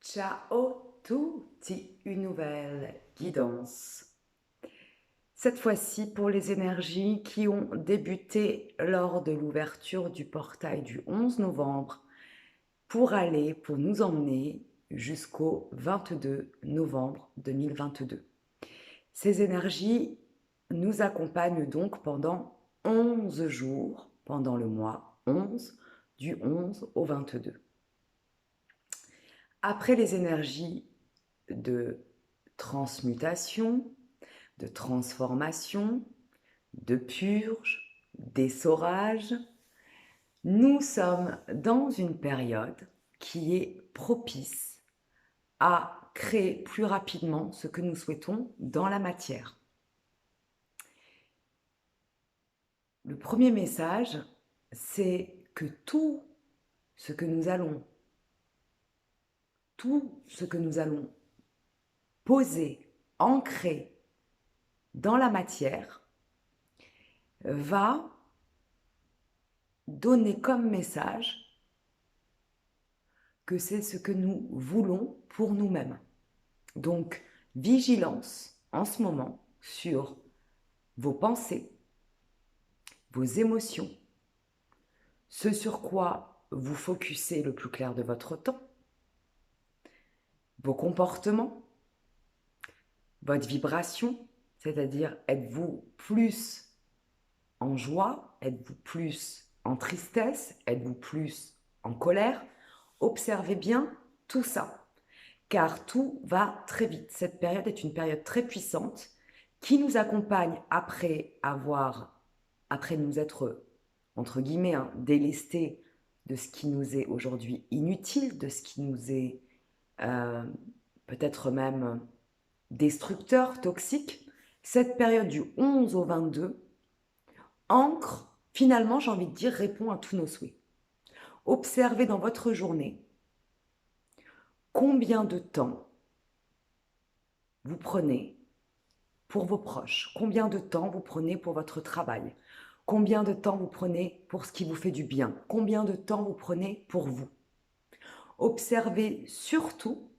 Ciao tutti, une nouvelle guidance. Cette fois-ci pour les énergies qui ont débuté lors de l'ouverture du portail du 11 novembre pour nous emmener jusqu'au 22 novembre 2022. Ces énergies nous accompagnent donc pendant 11 jours, pendant le mois 11, du 11 au 22. Après les énergies de transmutation, de transformation, de purge, d'essorage, nous sommes dans une période qui est propice à créer plus rapidement ce que nous souhaitons dans la matière. Le premier message, c'est que tout ce que nous allons poser, ancrer dans la matière, va donner comme message que c'est ce que nous voulons pour nous-mêmes. Donc, vigilance en ce moment sur vos pensées, vos émotions, ce sur quoi vous focussez le plus clair de votre temps, vos comportements, votre vibration, c'est-à-dire êtes-vous plus en joie, êtes-vous plus en tristesse, êtes-vous plus en colère. Observez bien tout ça, car tout va très vite. Cette période est une période très puissante qui nous accompagne après nous être, entre guillemets, délestés de ce qui nous est aujourd'hui inutile, de ce qui nous est euh, peut-être même destructeur, toxique. Cette période du 11 au 22 ancre, finalement, j'ai envie de dire, répond à tous nos souhaits. Observez dans votre journée combien de temps vous prenez pour vos proches, combien de temps vous prenez pour votre travail, combien de temps vous prenez pour ce qui vous fait du bien, combien de temps vous prenez pour vous. Observez surtout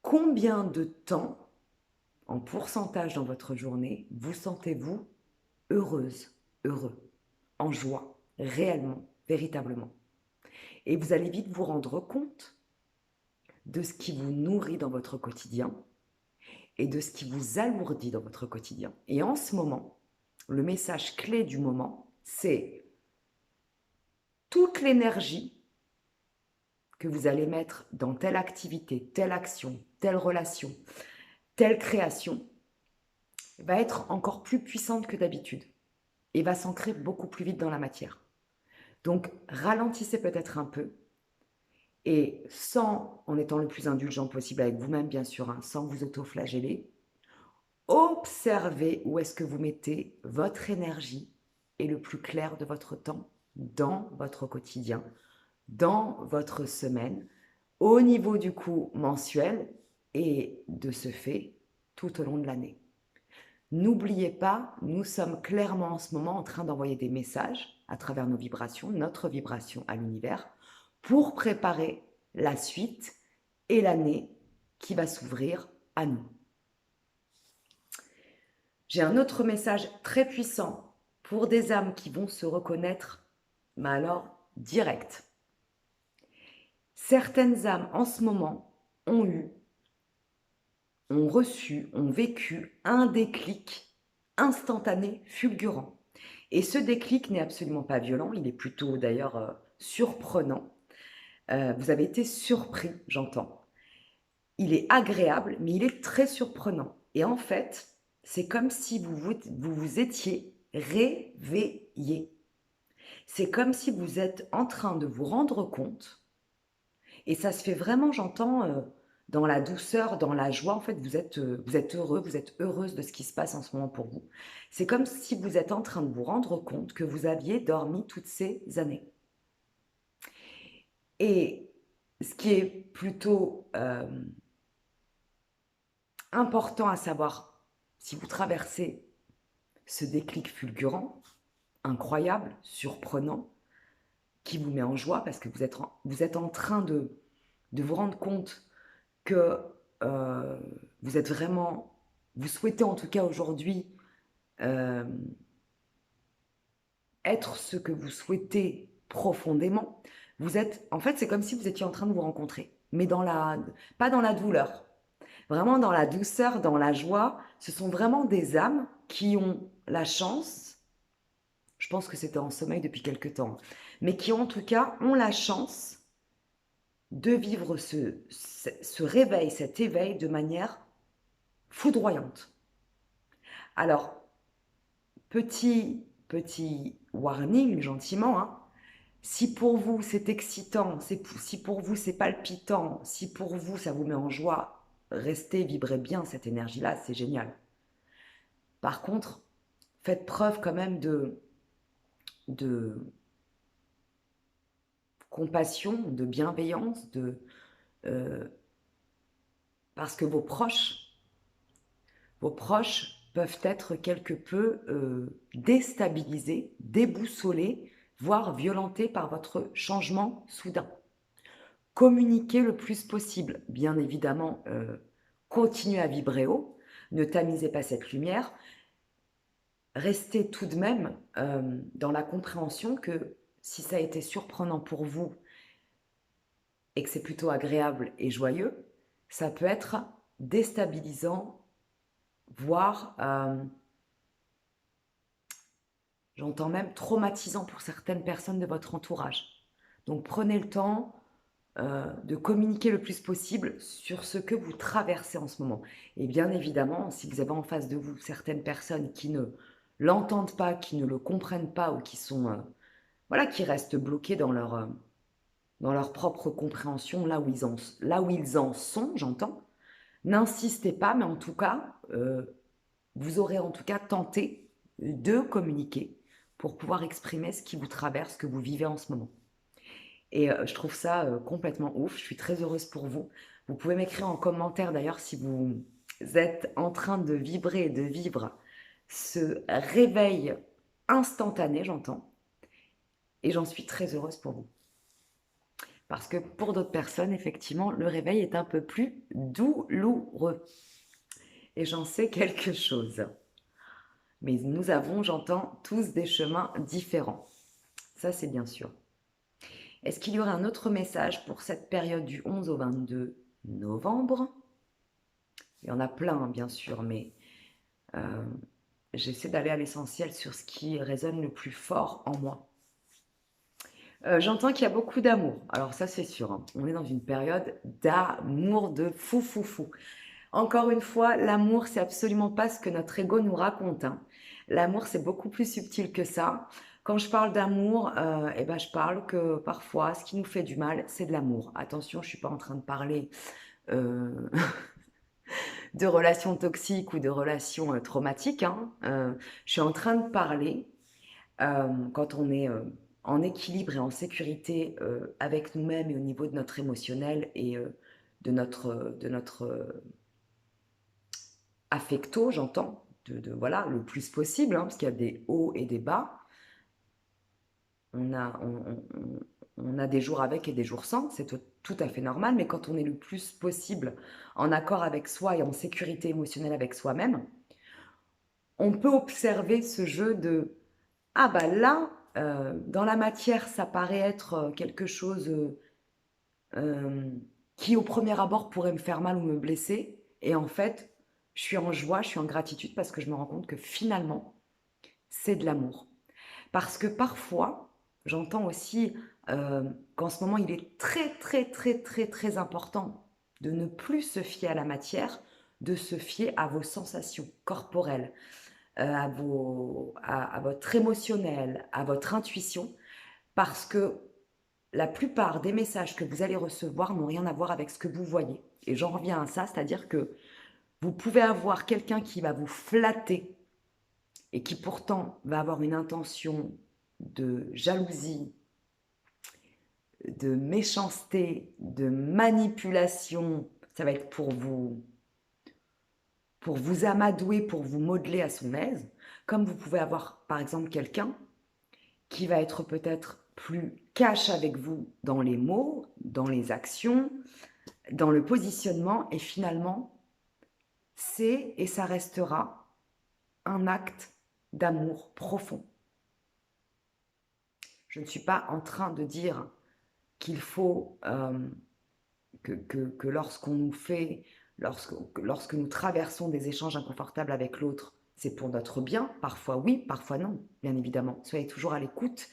combien de temps, en pourcentage dans votre journée, vous sentez-vous heureuse, heureux, en joie, réellement, véritablement. Et vous allez vite vous rendre compte de ce qui vous nourrit dans votre quotidien et de ce qui vous alourdit dans votre quotidien. Et en ce moment, le message clé du moment, c'est toute l'énergie que vous allez mettre dans telle activité, telle action, telle relation, telle création, va être encore plus puissante que d'habitude et va s'ancrer beaucoup plus vite dans la matière. Donc, ralentissez peut-être un peu et en étant le plus indulgent possible avec vous-même, bien sûr, sans vous auto-flageller, observez où est-ce que vous mettez votre énergie et le plus clair de votre temps dans votre quotidien, dans votre semaine, au niveau du coup mensuel et de ce fait tout au long de l'année. N'oubliez pas, nous sommes clairement en ce moment en train d'envoyer des messages à travers nos vibrations, notre vibration à l'univers, pour préparer la suite et l'année qui va s'ouvrir à nous. J'ai un autre message très puissant pour des âmes qui vont se reconnaître, mais alors direct. Certaines âmes en ce moment ont reçu, ont vécu un déclic instantané, fulgurant. Et ce déclic n'est absolument pas violent, il est plutôt d'ailleurs surprenant. Vous avez été surpris, j'entends. Il est agréable, mais il est très surprenant. Et en fait, c'est comme si vous étiez réveillé. C'est comme si vous êtes en train de vous rendre compte, et ça se fait vraiment, j'entends, dans la douceur, dans la joie. En fait, vous êtes heureux, vous êtes heureuse de ce qui se passe en ce moment pour vous. C'est comme si vous êtes en train de vous rendre compte que vous aviez dormi toutes ces années. Et ce qui est plutôt important à savoir, si vous traversez ce déclic fulgurant, incroyable, surprenant, qui vous met en joie parce que vous êtes en train de vous rendre compte que vous êtes vraiment, vous souhaitez en tout cas aujourd'hui euh, être ce que vous souhaitez profondément, vous êtes, en fait, c'est comme si vous étiez en train de vous rencontrer, mais pas dans la douleur, vraiment dans la douceur, dans la joie. Ce sont vraiment des âmes qui ont la chance, je pense que c'était en sommeil depuis quelque temps, mais qui en tout cas ont la chance de vivre ce réveil, cet éveil de manière foudroyante. Alors, petit warning gentiment, hein. Si pour vous c'est excitant, si pour vous c'est palpitant, si pour vous ça vous met en joie, restez, vibrez bien cette énergie-là, c'est génial. Par contre, faites preuve quand même de compassion, de bienveillance, euh, parce que vos proches peuvent être quelque peu déstabilisés, déboussolés, voire violentés par votre changement soudain. Communiquez le plus possible. Bien évidemment, continuez à vibrer haut, ne tamisez pas cette lumière. Restez tout de même dans la compréhension que si ça a été surprenant pour vous et que c'est plutôt agréable et joyeux, ça peut être déstabilisant, voire, j'entends même, traumatisant pour certaines personnes de votre entourage. Donc prenez le temps de communiquer le plus possible sur ce que vous traversez en ce moment. Et bien évidemment, si vous avez en face de vous certaines personnes qui ne l'entendent pas, qui ne le comprennent pas ou qui sont, voilà, qui restent bloqués dans leur propre compréhension, là où ils en sont, j'entends, n'insistez pas, mais en tout cas, vous aurez en tout cas tenté de communiquer pour pouvoir exprimer ce qui vous traverse, ce que vous vivez en ce moment. Et je trouve ça complètement ouf. Je suis très heureuse pour vous. Vous pouvez m'écrire en commentaire d'ailleurs si vous êtes en train de vibrer et de vivre ce réveil instantané, j'entends. Et j'en suis très heureuse pour vous. Parce que pour d'autres personnes, effectivement, le réveil est un peu plus douloureux. Et j'en sais quelque chose. Mais nous avons, j'entends, tous des chemins différents. Ça, c'est bien sûr. Est-ce qu'il y aurait un autre message pour cette période du 11 au 22 novembre? Il y en a plein, bien sûr, mais j'essaie d'aller à l'essentiel sur ce qui résonne le plus fort en moi. J'entends qu'il y a beaucoup d'amour. Alors ça, c'est sûr, hein. On est dans une période d'amour de fou, fou, fou. Encore une fois, l'amour, c'est absolument pas ce que notre ego nous raconte, hein. L'amour, c'est beaucoup plus subtil que ça. Quand je parle d'amour, eh ben, je parle que parfois, ce qui nous fait du mal, c'est de l'amour. Attention, je suis pas en train de parler de relations toxiques ou de relations traumatiques, hein. Je suis en train de parler quand on est en équilibre et en sécurité avec nous-mêmes et au niveau de notre émotionnel et de notre affecto, j'entends, voilà, le plus possible, hein, parce qu'il y a des hauts et des bas. On a des jours avec et des jours sans, c'est tout à fait normal, mais quand on est le plus possible en accord avec soi et en sécurité émotionnelle avec soi-même, on peut observer ce jeu de ah bah là, dans la matière, ça paraît être quelque chose qui au premier abord pourrait me faire mal ou me blesser, et en fait, je suis en joie, je suis en gratitude parce que je me rends compte que finalement, c'est de l'amour. Parce que parfois, j'entends aussi qu'en ce moment, il est très, très, très, très, très important de ne plus se fier à la matière, de se fier à vos sensations corporelles, à votre émotionnel, à votre intuition, parce que la plupart des messages que vous allez recevoir n'ont rien à voir avec ce que vous voyez. Et j'en reviens à ça, c'est-à-dire que vous pouvez avoir quelqu'un qui va vous flatter et qui pourtant va avoir une intention de jalousie, de méchanceté, de manipulation. Ça va être pour vous amadouer, pour vous modeler à son aise. Comme vous pouvez avoir par exemple quelqu'un qui va être peut-être plus cash avec vous dans les mots, dans les actions, dans le positionnement et finalement, c'est et ça restera un acte d'amour profond. Je ne suis pas en train de dire qu'il faut que lorsqu'on nous fait, lorsque nous traversons des échanges inconfortables avec l'autre, c'est pour notre bien. Parfois oui, parfois non, bien évidemment. Soyez toujours à l'écoute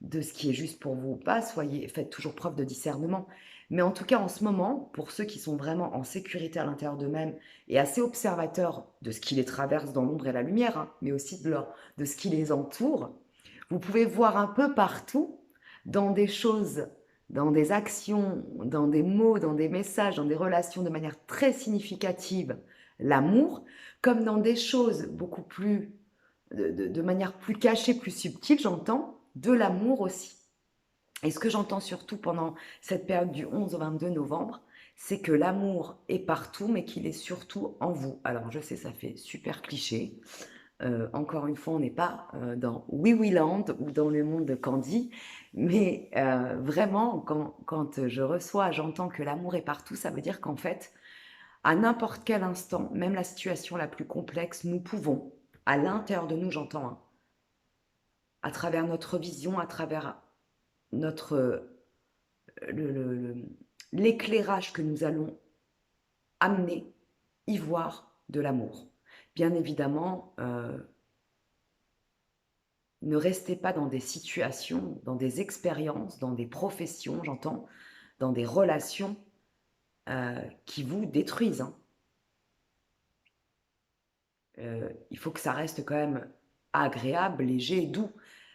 de ce qui est juste pour vous ou pas. Faites toujours preuve de discernement. Mais en tout cas, en ce moment, pour ceux qui sont vraiment en sécurité à l'intérieur d'eux-mêmes et assez observateurs de ce qui les traverse dans l'ombre et la lumière, hein, mais aussi de ce qui les entoure, vous pouvez voir un peu partout, dans des choses, dans des actions, dans des mots, dans des messages, dans des relations de manière très significative, l'amour, comme dans des choses beaucoup plus, de manière plus cachée, plus subtile, j'entends, de l'amour aussi. Et ce que j'entends surtout pendant cette période du 11 au 22 novembre, c'est que l'amour est partout, mais qu'il est surtout en vous. Alors, je sais, ça fait super cliché. Encore une fois, on n'est pas dans Oui Oui Land ou dans le monde de Candy, mais vraiment, quand je reçois, j'entends que l'amour est partout, ça veut dire qu'en fait, à n'importe quel instant, même la situation la plus complexe, nous pouvons, à l'intérieur de nous, j'entends, hein, à travers notre vision, à travers notre l'éclairage que nous allons amener, y voir de l'amour. Bien évidemment, ne restez pas dans des situations, dans des expériences, dans des professions, j'entends, dans des relations qui vous détruisent. Hein. Il faut que ça reste quand même agréable, léger et doux.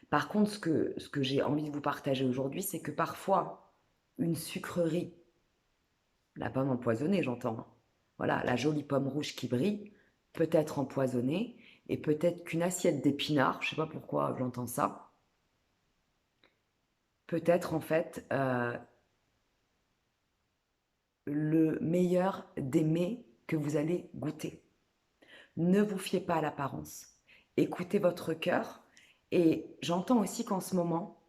Par contre, ce que j'ai envie de vous partager aujourd'hui, c'est que parfois, une sucrerie, la pomme empoisonnée, j'entends, hein. Voilà, la jolie pomme rouge qui brille, peut être empoisonnée, et peut-être qu'une assiette d'épinards, je ne sais pas pourquoi j'entends ça, peut être en fait le meilleur des mets que vous allez goûter. Ne vous fiez pas à l'apparence. Écoutez votre cœur. Et j'entends aussi qu'en ce moment,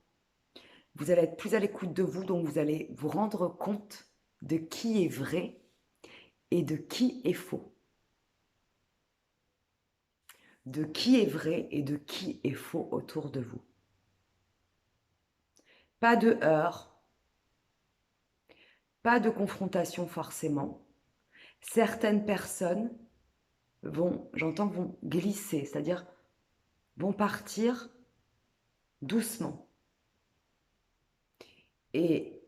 vous allez être plus à l'écoute de vous, donc vous allez vous rendre compte de qui est vrai et de qui est faux. De qui est vrai et de qui est faux autour de vous. Pas de heurts, pas de confrontation forcément. Certaines personnes vont glisser, c'est-à-dire vont partir doucement. Et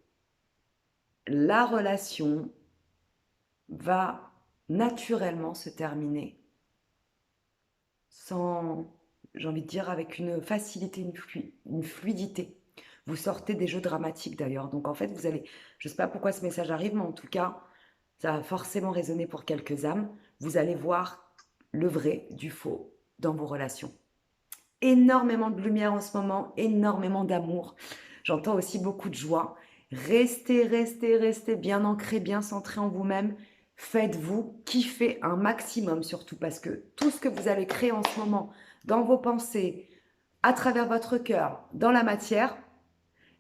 la relation va naturellement se terminer sans, j'ai envie de dire, avec une facilité, une fluidité. Vous sortez des jeux dramatiques d'ailleurs. Donc en fait, vous allez, je ne sais pas pourquoi ce message arrive, mais en tout cas, ça va forcément résonner pour quelques âmes. Vous allez voir le vrai du faux dans vos relations. Énormément de lumière en ce moment, énormément d'amour. J'entends aussi beaucoup de joie. Restez bien ancré, bien centré en vous-même. Faites-vous kiffer un maximum surtout parce que tout ce que vous allez créer en ce moment dans vos pensées, à travers votre cœur, dans la matière,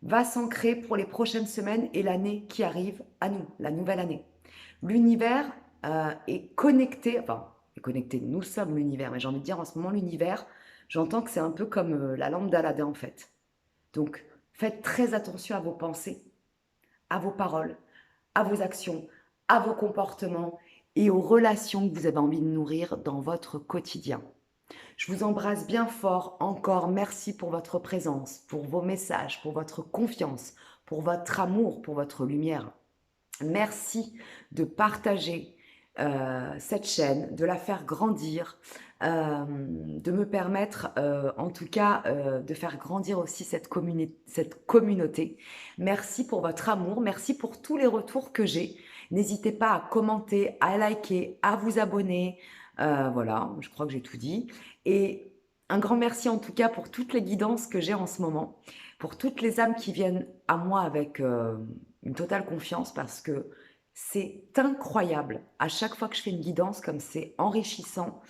va s'ancrer pour les prochaines semaines et l'année qui arrive à nous, la nouvelle année. L'univers est connecté, nous sommes l'univers, mais j'ai envie de dire en ce moment l'univers, j'entends que c'est un peu comme la lampe d'Aladin en fait. Donc faites très attention à vos pensées, à vos paroles, à vos actions, à vos comportements et aux relations que vous avez envie de nourrir dans votre quotidien. Je vous embrasse bien fort encore. Merci pour votre présence, pour vos messages, pour votre confiance, pour votre amour, pour votre lumière. Merci de partager cette chaîne, de la faire grandir, de me permettre en tout cas de faire grandir aussi cette communauté. Merci pour votre amour, merci pour tous les retours que j'ai. N'hésitez pas à commenter, à liker, à vous abonner. Voilà, je crois que j'ai tout dit. Et un grand merci en tout cas pour toutes les guidances que j'ai en ce moment, pour toutes les âmes qui viennent à moi avec une totale confiance parce que c'est incroyable. À chaque fois que je fais une guidance, comme c'est enrichissant,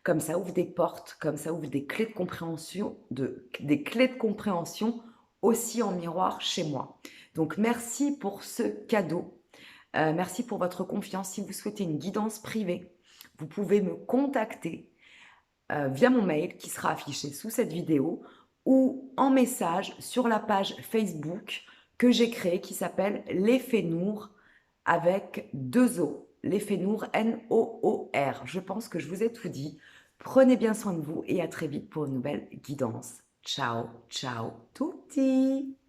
comme ça ouvre des portes, comme ça ouvre des clés de compréhension, des clés de compréhension aussi en miroir chez moi. Donc merci pour ce cadeau. Merci pour votre confiance. Si vous souhaitez une guidance privée, vous pouvez me contacter via mon mail qui sera affiché sous cette vidéo ou en message sur la page Facebook que j'ai créée qui s'appelle l'effet Nour avec 2 O, l'effet Nour, N-O-O-R. Je pense que je vous ai tout dit. Prenez bien soin de vous et à très vite pour une nouvelle guidance. Ciao, ciao tutti!